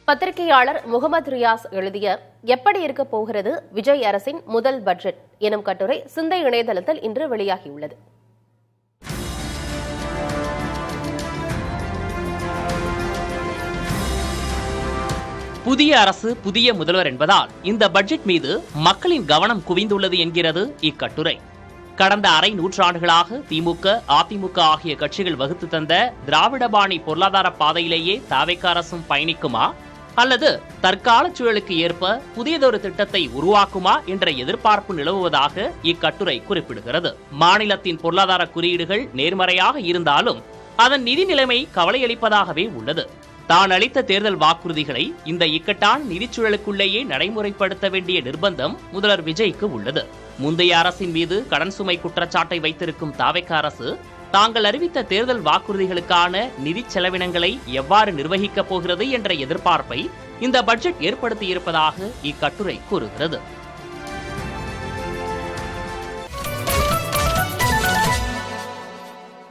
பத்திரிகையாளர் முகமது ரியாஸ் எழுதிய எப்படி இருக்க போகிறது விஜய் அரசின் முதல் பட்ஜெட் எனும் கட்டுரை சிந்தை இணையதளத்தில் இன்று வெளியாகியுள்ளது. புதிய அரசு புதிய முதல்வர் என்பதால் இந்த பட்ஜெட் மீது மக்களின் கவனம் குவிந்துள்ளது என்கிறது இக்கட்டுரை. கடந்த அரை நூற்றாண்டுகளாக திமுக, அதிமுக ஆகிய கட்சிகள் வகுத்து தந்த திராவிட பாணி பொருளாதார பாதையிலேயே தாவேக்கா அரசும் பயணிக்குமா அல்லது தற்கால சூழலுக்கு ஏற்ப புதியதொரு திட்டத்தை உருவாக்குமா என்ற எதிர்பார்ப்பு நிலவுவதாக இக்கட்டுரை குறிப்பிடுகிறது. மாநிலத்தின் பொருளாதார குறியீடுகள் நேர்மறையாக இருந்தாலும் அதன் நிதி நிலைமை கவலையளிப்பதாகவே உள்ளது. தான் அளித்த தேர்தல் வாக்குறுதிகளை இந்த இக்கட்டான நிதிச்சூழலுக்குள்ளேயே நடைமுறைப்படுத்த வேண்டிய நிர்பந்தம் முதல்வர் விஜய்க்கு உள்ளது. முந்தைய அரசின் மீது கடன் சுமை குற்றச்சாட்டை வைத்திருக்கும் தாவேக்கா அரசு தாங்கள் அறிவித்த தேர்தல் வாக்குறுதிகளுக்கான நிதி செலவினங்களை எவ்வாறு நிர்வகிக்கப் போகிறது என்ற எதிர்பார்ப்பை இந்த பட்ஜெட் ஏற்படுத்தியிருப்பதாக இக்கட்டுரை கூறுகிறது.